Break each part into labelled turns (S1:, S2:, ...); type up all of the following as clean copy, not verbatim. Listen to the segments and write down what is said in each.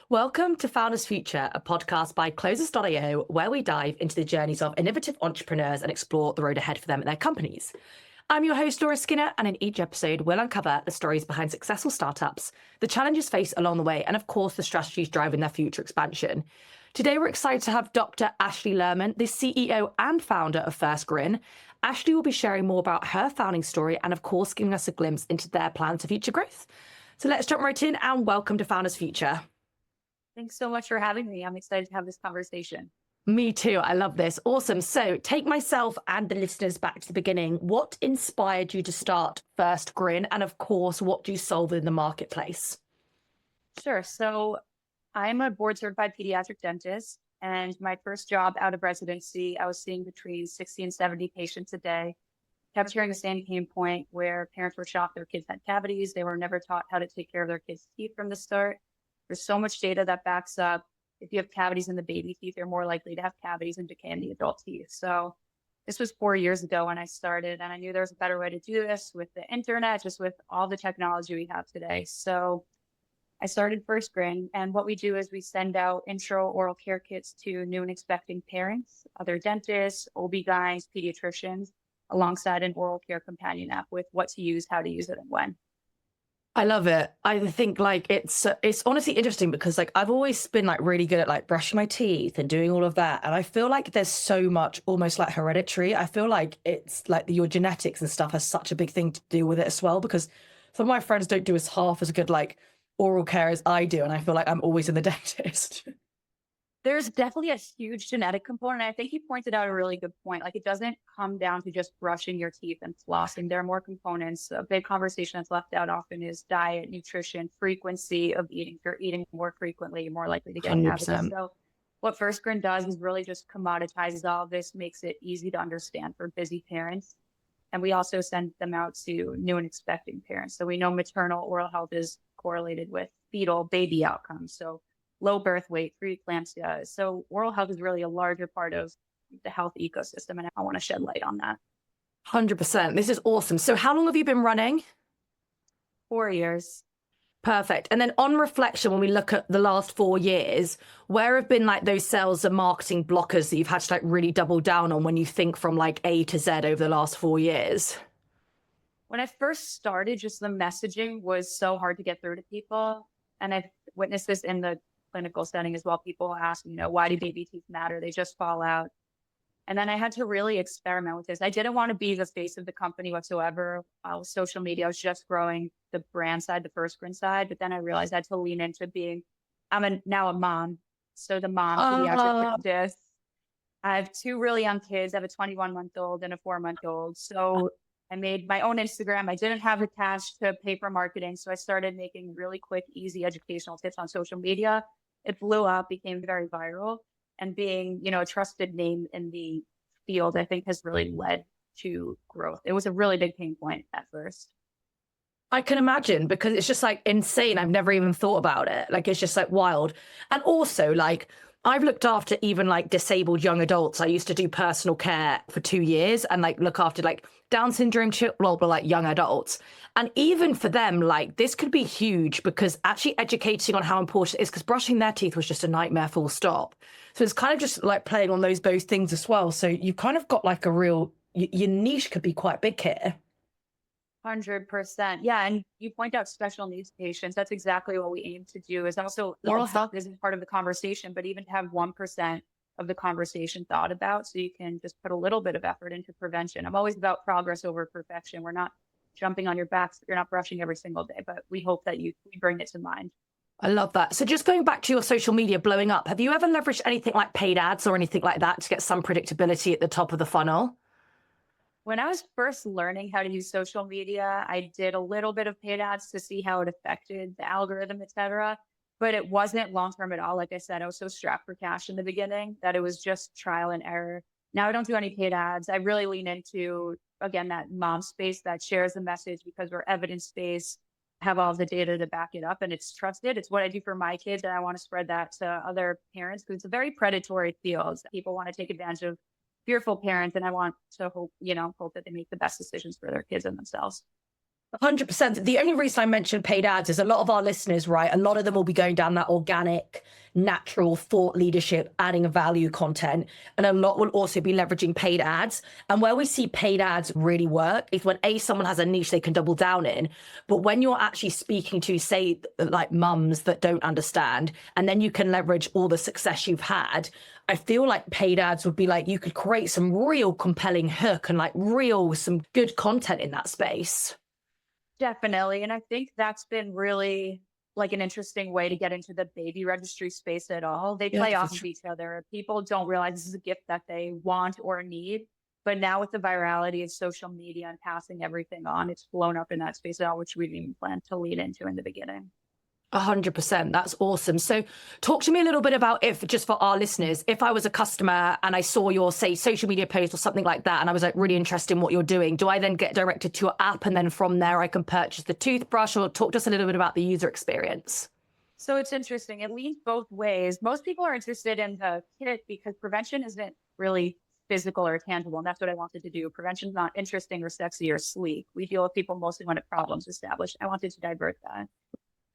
S1: Welcome to Founders Future, a podcast by Closers.io, where we dive into the journeys of innovative entrepreneurs and explore the road ahead for them and their companies. I'm your host, Laura Skinner, and in each episode, we'll uncover the stories behind successful startups, the challenges faced along the way, and of course, the strategies driving their future expansion. Today, we're excited to have Dr. Ashley Lerman, the CEO and founder of First Grin. Ashley will be sharing more about her founding story and, of course, giving us a glimpse into their plans for future growth. So let's jump right in and welcome to Founders Future.
S2: Thanks so much for having me. I'm excited to have this conversation.
S1: Me too. I love this. Awesome. So take myself and the listeners back to the beginning. What inspired you to start First Grin? And of course, what do you solve in the marketplace?
S2: Sure. So I'm a board certified pediatric dentist. And my first job out of residency, I was seeing between 60 and 70 patients a day. Kept hearing the same pain point where parents were shocked their kids had cavities. They were never taught how to take care of their kids' teeth from the start. There's so much data that backs up if you have cavities in the baby teeth, you're more likely to have cavities and decay in the adult teeth. So this was 4 years ago when I started, and I knew there was a better way to do this with the internet, just with all the technology we have today. So I started First Grin, and what we do is we send out intro oral care kits to new and expecting parents, other dentists, OB-GYNs, pediatricians, alongside an oral care companion app with what to use, how to use it, and when.
S1: I love it. I think it's honestly interesting because I've always been really good at brushing my teeth and doing all of that. And I feel like there's so much almost hereditary. I feel like it's your genetics and stuff has such a big thing to do with it as well, because some of my friends don't do as half as good oral care as I do. And I feel like I'm always in the dentist.
S2: There's definitely a huge genetic component. I think you pointed out a really good point. It doesn't come down to just brushing your teeth and flossing. There are more components. A big conversation that's left out often is diet, nutrition, frequency of eating. If you're eating more frequently, you're more likely to get cavities.
S1: 100%.
S2: So what First Grin does is really just commoditizes all of this, makes it easy to understand for busy parents. And we also send them out to new and expecting parents. So we know maternal oral health is correlated with fetal baby outcomes. So low birth weight, preeclampsia. So oral health is really a larger part of the health ecosystem, and I want to shed light on that.
S1: 100%. This is awesome. So how long have you been running?
S2: 4 years.
S1: Perfect. And then on reflection, when we look at the last 4 years, where have been those sales and marketing blockers that you've had to really double down on when you think from A to Z over the last 4 years?
S2: When I first started, just the messaging was so hard to get through to people. And I've witnessed this in the clinical setting as well. People ask, why do baby teeth matter? They just fall out. And then I had to really experiment with this. I didn't want to be the face of the company whatsoever. With social media, I was just growing the brand side, the First Grin side. But then I realized I had to lean into now a mom. So the mom, pediatric dentist. I have 2 really young kids. I have a 21-month-old and a 4-month-old. So I made my own Instagram. I didn't have the cash to pay for marketing. So I started making really quick, easy educational tips on social media. It blew up, became very viral, and being, a trusted name in the field, I think has really led to growth. It was a really big pain point at first.
S1: I can imagine, because it's just insane. I've never even thought about it. It's just wild. And also I've looked after even disabled young adults. I used to do personal care for 2 years and look after Down syndrome children, young adults. And even for them, this could be huge, because actually educating on how important it is, because brushing their teeth was just a nightmare, full stop. So it's kind of just playing on both things as well. So you've kind of got a real, your niche could be quite big here.
S2: 100%. Yeah. And you point out special needs patients. That's exactly what we aim to do. Is also oral health isn't part of the conversation, but even to have 1% of the conversation thought about, so you can just put a little bit of effort into prevention. I'm always about progress over perfection. We're not jumping on your backs. You're not brushing every single day, but we hope that we bring it to mind.
S1: I love that. So just going back to your social media blowing up, have you ever leveraged anything like paid ads or anything like that to get some predictability at the top of the funnel?
S2: When I was first learning how to use social media, I did a little bit of paid ads to see how it affected the algorithm, et cetera. But it wasn't long-term at all. Like I said, I was so strapped for cash in the beginning that it was just trial and error. Now I don't do any paid ads. I really lean into, again, that mom space that shares the message, because we're evidence-based, have all the data to back it up, and it's trusted. It's what I do for my kids, and I want to spread that to other parents, because it's a very predatory field. People want to take advantage of fearful parents, and I want to hope that they make the best decisions for their kids and themselves.
S1: 100%. The only reason I mentioned paid ads is a lot of our listeners, right? A lot of them will be going down that organic, natural thought leadership, adding value content. And a lot will also be leveraging paid ads. And where we see paid ads really work is when someone has a niche they can double down in. But when you're actually speaking to, say, like mums that don't understand, and then you can leverage all the success you've had, I feel like paid ads would be like, you could create some real compelling hook and like some good content in that space.
S2: Definitely. And I think that's been really like an interesting way to get into the baby registry space at all. They play off of each other. People don't realize this is a gift that they want or need. But now with the virality of social media and passing everything on, it's blown up in that space at all, which we didn't plan to lead into in the beginning.
S1: 100%. That's awesome. So talk to me a little bit about, if just for our listeners, if I was a customer and I saw your, say, social media post or something like that, and I was like really interested in what you're doing, do I then get directed to your app and then from there I can purchase the toothbrush? Or talk to us a little bit about the user experience?
S2: So it's interesting. It leans both ways. Most people are interested in the kit because prevention isn't really physical or tangible. And that's what I wanted to do. Prevention is not interesting or sexy or sleek. We deal with people mostly when a problem's established. I wanted to divert that.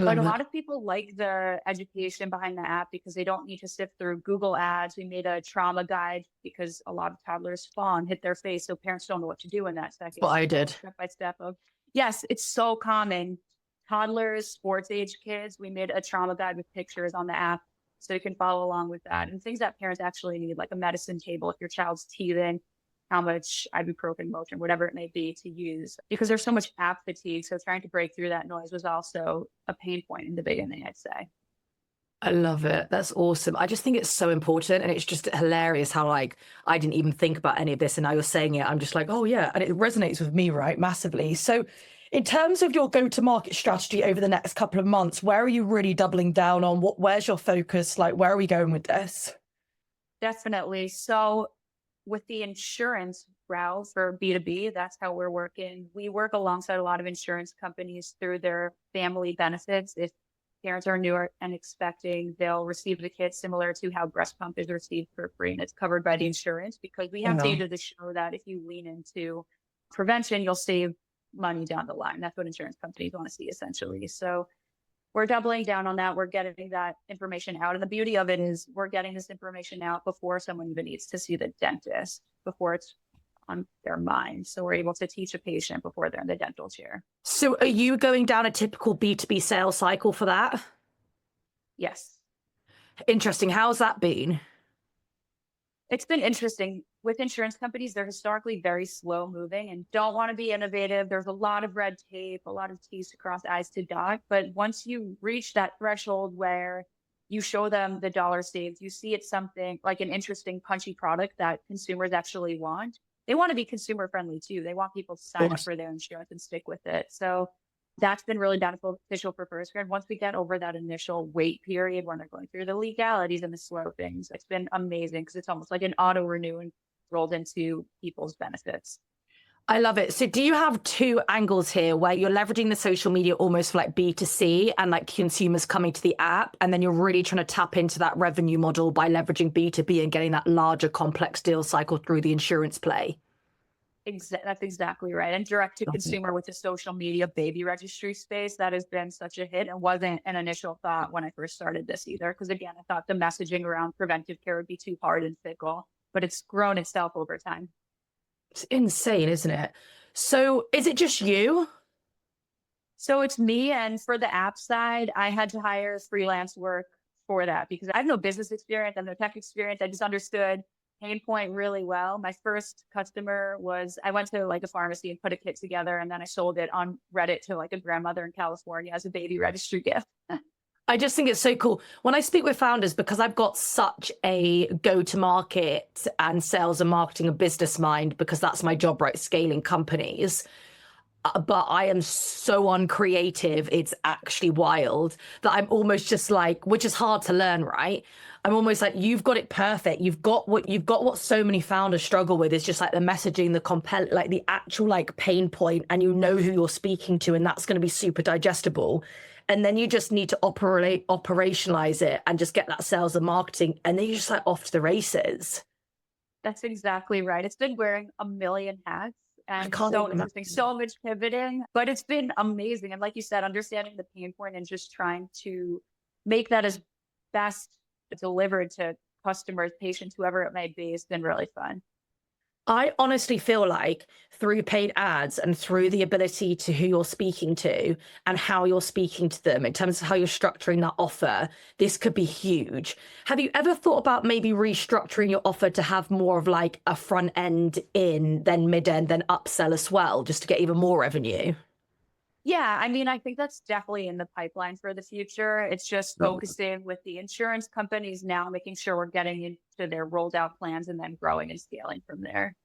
S2: But a lot of people like the education behind the app because they don't need to sift through Google ads. We made a trauma guide because a lot of toddlers fall and hit their face. So parents don't know what to do in that second.
S1: What I did.
S2: Step by step of, yes, it's so common. Toddlers, sports age kids, we made a trauma guide with pictures on the app so you can follow along with that. And things that parents actually need, like a medicine table if your child's teething, how much ibuprofen, Motrin, whatever it may be to use, because there's so much app fatigue. So trying to break through that noise was also a pain point in the beginning, I'd say.
S1: I love it. That's awesome. I just think it's so important. And it's just hilarious how like, I didn't even think about any of this. And now you're saying it, I'm just like, oh yeah. And it resonates with me, right? Massively. So in terms of your go-to-market strategy over the next couple of months, where are you really doubling down on? Where's your focus? Like, where are we going with this?
S2: Definitely. So with the insurance route for B2B, that's how we're working. We work alongside a lot of insurance companies through their family benefits. If parents are new and expecting, they'll receive the kit similar to how breast pump is received for free, and it's covered by the insurance because we have data to show that if you lean into prevention, you'll save money down the line. That's what insurance companies want to see, essentially. So we're doubling down on that. We're getting that information out. And the beauty of it is we're getting this information out before someone even needs to see the dentist, before it's on their mind. So we're able to teach a patient before they're in the dental chair.
S1: So are you going down a typical B2B sales cycle for that?
S2: Yes.
S1: Interesting. How's that been?
S2: It's been interesting. With insurance companies, they're historically very slow moving and don't want to be innovative. There's a lot of red tape, a lot of T's to cross, I's to dot. But once you reach that threshold where you show them the dollar saved, you see it's something like an interesting, punchy product that consumers actually want. They want to be consumer friendly too. They want people to sign up for their insurance and stick with it. So that's been really beneficial for First Grin. Once we get over that initial wait period when they're going through the legalities and the slow things, it's been amazing because it's almost like an auto renew and rolled into people's benefits.
S1: I love it. So do you have two angles here where you're leveraging the social media almost for like B2C and like consumers coming to the app, and then you're really trying to tap into that revenue model by leveraging B2B and getting that larger complex deal cycle through the insurance play?
S2: That's exactly right. And direct to consumer with the social media baby registry space, that has been such a hit and wasn't an initial thought when I first started this either. Because again, I thought the messaging around preventive care would be too hard and fickle, but it's grown itself over time.
S1: It's insane, isn't it? So is it just you?
S2: So it's me. And for the app side, I had to hire freelance work for that because I have no business experience and no tech experience. I just understood pain point really well. My first customer was, I went to like a pharmacy and put a kit together, and then I sold it on Reddit to like a grandmother in California as a baby registry gift.
S1: I just think it's so cool. When I speak with founders, because I've got such a go-to-market and sales and marketing and business mind, because that's my job, right? Scaling companies. But I am so uncreative. It's actually wild that I'm almost just like, which is hard to learn, right? I'm almost like, you've got it perfect. You've got what so many founders struggle with is just like the messaging, like the actual like pain point, and you know who you're speaking to, and that's going to be super digestible. And then you just need to operationalize it and just get that sales and marketing, and then you're just like off to the races.
S2: That's exactly right. It's been wearing a million hats.
S1: I
S2: and
S1: can't
S2: so
S1: even
S2: interesting,
S1: imagine.
S2: so much pivoting, but it's been amazing. And like you said, understanding the pain point and just trying to make that as best delivered to customers, patients, whoever it may be, has been really fun.
S1: I honestly feel like through paid ads and through the ability to who you're speaking to and how you're speaking to them in terms of how you're structuring that offer, this could be huge. Have you ever thought about maybe restructuring your offer to have more of like a front end in, then mid end, then upsell as well, just to get even more revenue?
S2: Yeah, I mean, I think that's definitely in the pipeline for the future. It's just focusing with the insurance companies now, making sure we're getting into their rolled out plans and then growing and scaling from there.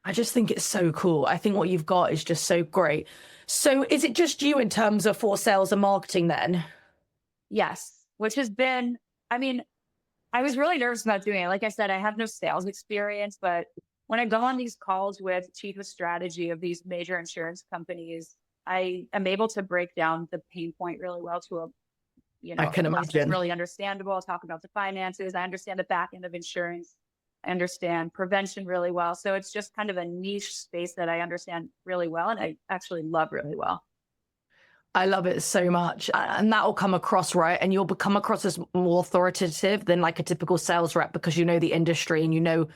S1: I just think it's so cool. I think what you've got is just so great. So is it just you in terms of for sales and marketing then?
S2: Yes, which has been, I mean, I was really nervous about doing it. Like I said, I have no sales experience, but when I go on these calls with chief of strategy of these major insurance companies, I am able to break down the pain point really well to a,
S1: I can
S2: a place that's
S1: imagine.
S2: really understandable. I'll talk about the finances. I understand the back end of insurance. I understand prevention really well. So it's just kind of a niche space that I understand really well and I actually love really well.
S1: I love it so much. And that will come across, right? And you'll become across as more authoritative than like a typical sales rep because you know the industry and you know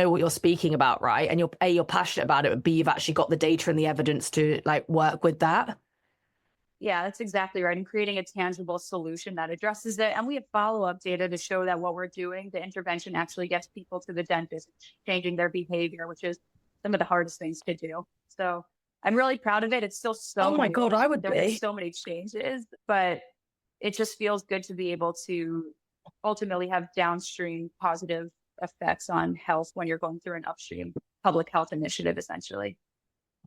S1: what you're speaking about, right? And you're passionate about it, but B, you've actually got the data and the evidence to like work with that.
S2: Yeah, that's exactly right. And creating a tangible solution that addresses it. And we have follow-up data to show that what we're doing, the intervention actually gets people to the dentist, changing their behavior, which is some of the hardest things to do. So I'm really proud of it. It's still
S1: Oh
S2: so
S1: my
S2: new
S1: God, I
S2: and
S1: would
S2: there have been
S1: be.
S2: so many changes, but it just feels good to be able to ultimately have downstream positive effects on health when you're going through an upstream public health initiative, essentially.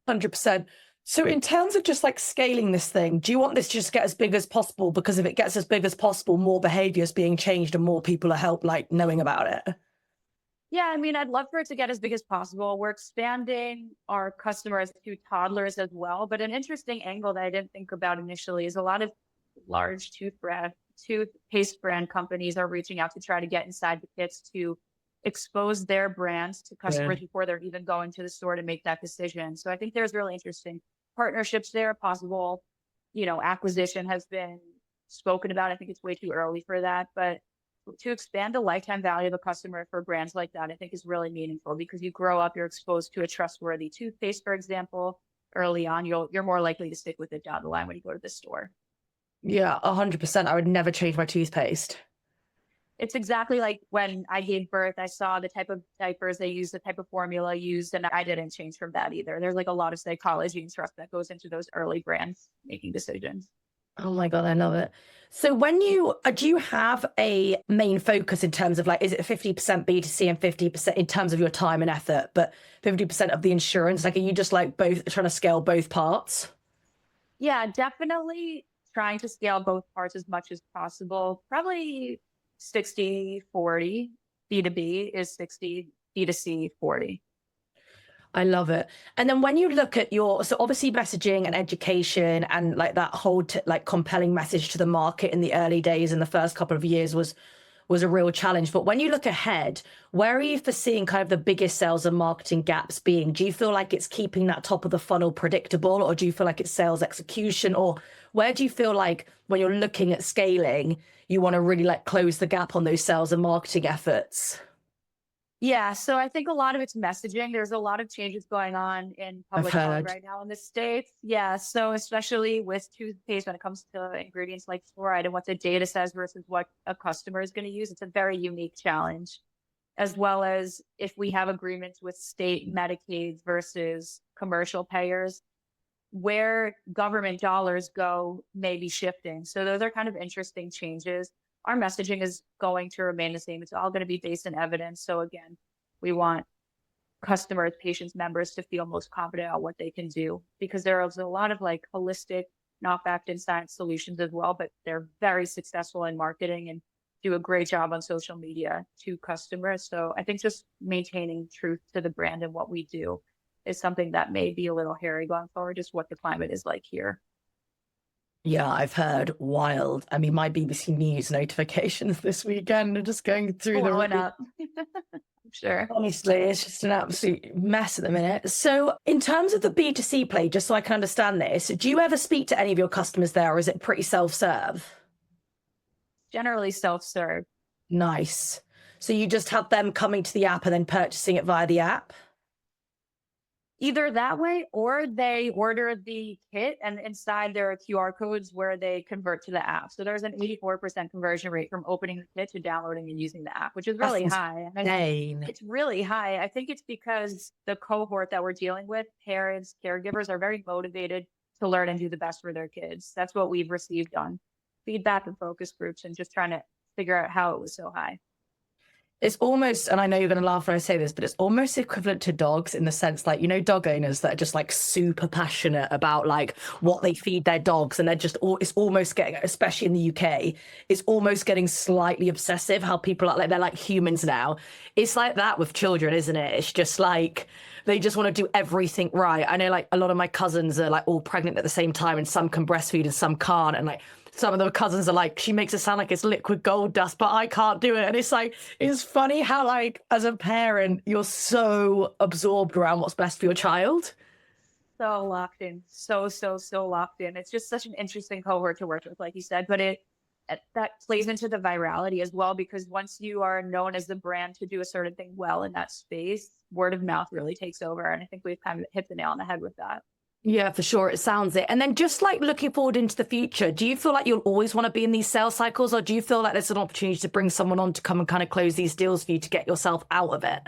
S1: 100%. So in terms of just like scaling this thing, do you want this to just get as big as possible? Because if it gets as big as possible, more behavior is being changed and more people are help like knowing about it.
S2: Yeah, I mean, I'd love for it to get as big as possible. We're expanding our customers to toddlers as well. But an interesting angle that I didn't think about initially is a lot of large toothpaste brand companies are reaching out to try to get inside the kits to expose their brands to
S1: Yeah.
S2: customers before they're even going to the store to make that decision. So I think there's really interesting partnerships there. Possible, acquisition has been spoken about. I think it's way too early for that, but to expand the lifetime value of a customer for brands like that, I think is really meaningful because you grow up, you're exposed to a trustworthy toothpaste, for example, early on, you're more likely to stick with it down the line when you go to the store.
S1: Yeah, 100%. I would never change my toothpaste.
S2: It's exactly like when I gave birth, I saw the type of diapers they use, the type of formula used, and I didn't change from that either. There's like a lot of psychology and trust that goes into those early brands making decisions.
S1: Oh my God, I love it. So when you do you have a main focus in terms of like, is it 50% B2C and 50% in terms of your time and effort, but 50% of the insurance? Like, are you just like both trying to scale both parts?
S2: Yeah, definitely trying to scale both parts as much as possible. Probably 60/40. B2B is 60, B2C 40.
S1: I love it. And then when you look at so obviously messaging and education and like that whole like compelling message to the market in the early days in the first couple of years was a real challenge. But when you look ahead, where are you foreseeing kind of the biggest sales and marketing gaps being? Do you feel like it's keeping that top of the funnel predictable, or do you feel like it's sales execution? Or where do you feel like when you're looking at scaling, you want to really like close the gap on those sales and marketing efforts?
S2: Yeah, so I think a lot of it's messaging. There's a lot of changes going on in
S1: I've
S2: public health
S1: heard.
S2: right now in the States. Yeah, so especially with toothpaste, when it comes to ingredients like fluoride and what the data says versus what a customer is going to use, it's a very unique challenge. As well as if we have agreements with state Medicaid versus commercial payers, where government dollars go may be shifting. So those are kind of interesting changes. Our messaging is going to remain the same. It's all going to be based in evidence. So again, we want customers, patients, members to feel most confident on what they can do because there is a lot of like holistic, not backed in science solutions as well, but they're very successful in marketing and do a great job on social media to customers. So I think just maintaining truth to the brand and what we do is something that may be a little hairy going forward, just what the climate is like here.
S1: Yeah, I've heard wild. I mean, my BBC News notifications this weekend are just going through the
S2: Blowing
S1: roof.
S2: up. I'm Sure.
S1: Honestly, it's just an absolute mess at the minute. So in terms of the B2C play, just so I can understand this, do you ever speak to any of your customers there, or is it pretty self-serve?
S2: Generally self-serve.
S1: Nice. So you just have them coming to the app and then purchasing it via the app?
S2: Either that way or they order the kit and inside there are QR codes where they convert to the app. So there's an 84% conversion rate from opening the kit to downloading and using the app, which is
S1: That's
S2: really high. And
S1: insane.
S2: it's really high. I think it's because the cohort that we're dealing with, parents, caregivers, are very motivated to learn and do the best for their kids. That's what we've received on feedback and focus groups and just trying to figure out how it was so high.
S1: It's almost, and I know you're going to laugh when I say this, but it's almost equivalent to dogs in the sense, like, you know, dog owners that are just like super passionate about like what they feed their dogs. And they're just, it's almost getting, especially in the UK, it's almost getting slightly obsessive how people are like, they're like humans now. It's like that with children, isn't it? It's just like, they just want to do everything right. I know like a lot of my cousins are like all pregnant at the same time and some can breastfeed and some can't. And like, some of the cousins are like, she makes it sound like it's liquid gold dust, but I can't do it. And it's like, it's funny how like, as a parent, you're so absorbed around what's best for your child.
S2: So locked in, so locked in. It's just such an interesting cohort to work with, like you said, but that plays into the virality as well, because once you are known as the brand to do a certain thing well in that space, word of mouth really takes over. And I think we've kind of hit the nail on the head with that.
S1: Yeah, for sure. It sounds it. And then just like looking forward into the future, do you feel like you'll always want to be in these sales cycles, or do you feel like there's an opportunity to bring someone on to come and kind of close these deals for you to get yourself out of it?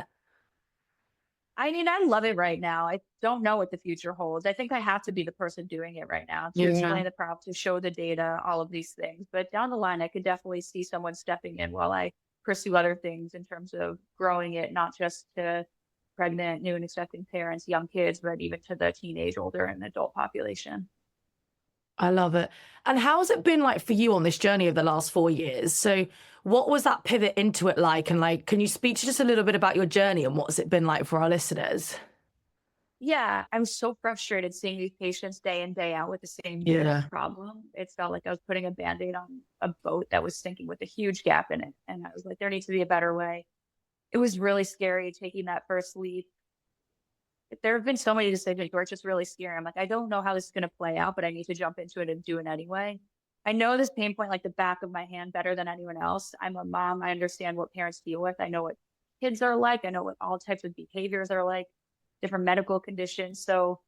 S2: I mean, I love it right now. I don't know what the future holds. I think I have to be the person doing it right now to explain the problem, to show the data, all of these things. But down the line, I could definitely see someone stepping in while I pursue other things in terms of growing it, not just to pregnant, new and expecting parents, young kids, but even to the teenage, older, and adult population.
S1: I love it. And how has it been like for you on this journey of the last 4 years? So what was that pivot into it like? And like, can you speak to just a little bit about your journey and what's it been like for our listeners?
S2: Yeah, I'm so frustrated seeing these patients day in, day out with the same problem. It felt like I was putting a Band-Aid on a boat that was sinking with a huge gap in it. And I was like, there needs to be a better way. It was really scary taking that first leap. There have been so many decisions where it's just really scary. I'm like, I don't know how this is going to play out, but I need to jump into it and do it anyway. I know this pain point like the back of my hand better than anyone else. I'm a mom. I understand what parents deal with. I know what kids are like. I know what all types of behaviors are like, different medical conditions. So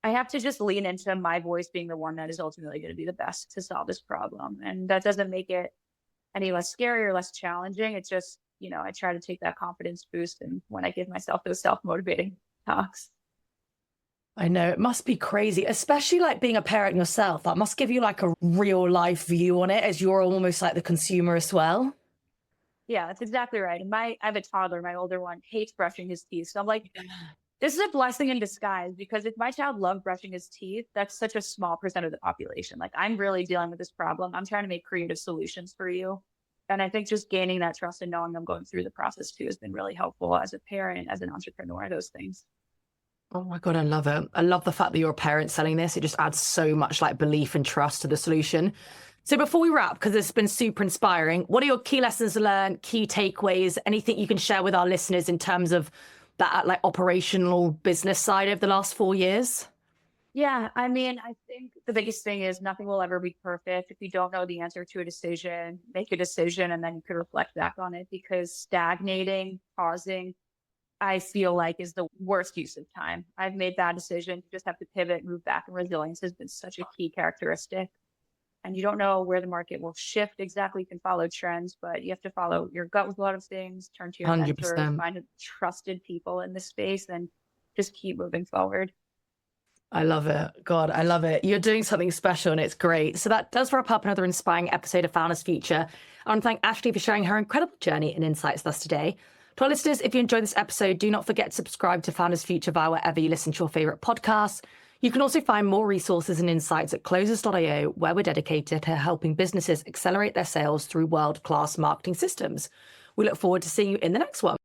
S2: I have to just lean into my voice being the one that is ultimately going to be the best to solve this problem. And that doesn't make it any less scary or less challenging. It's just, I try to take that confidence boost and when I give myself those self-motivating talks.
S1: I know it must be crazy, especially like being a parent yourself. That must give you like a real life view on it as you're almost like the consumer as well.
S2: Yeah, that's exactly right. And I have a toddler, my older one hates brushing his teeth. So I'm like, this is a blessing in disguise, because if my child loved brushing his teeth, that's such a small percent of the population. Like, I'm really dealing with this problem. I'm trying to make creative solutions for you. And I think just gaining that trust and knowing I'm going through the process too has been really helpful as a parent, as an entrepreneur, those things.
S1: Oh my God, I love it. I love the fact that you're a parent selling this. It just adds so much like belief and trust to the solution. So before we wrap, because it's been super inspiring, what are your key lessons learned, key takeaways, anything you can share with our listeners in terms of that like operational business side of the last 4 years?
S2: Yeah, I mean, I think the biggest thing is nothing will ever be perfect. If you don't know the answer to a decision, make a decision and then you can reflect back on it, because stagnating, pausing, I feel like is the worst use of time. I've made bad decisions. You just have to pivot, move back, and resilience has been such a key characteristic. And you don't know where the market will shift exactly. You can follow trends, but you have to follow your gut with a lot of things, turn to your
S1: 100%.
S2: mentors, find trusted people in this space, and just keep moving forward.
S1: I love it. God, I love it. You're doing something special and it's great. So that does wrap up another inspiring episode of Founders Future. I want to thank Ashley for sharing her incredible journey and insights with us today. To our listeners, if you enjoyed this episode, do not forget to subscribe to Founders Future via wherever you listen to your favorite podcasts. You can also find more resources and insights at closers.io, where we're dedicated to helping businesses accelerate their sales through world-class marketing systems. We look forward to seeing you in the next one.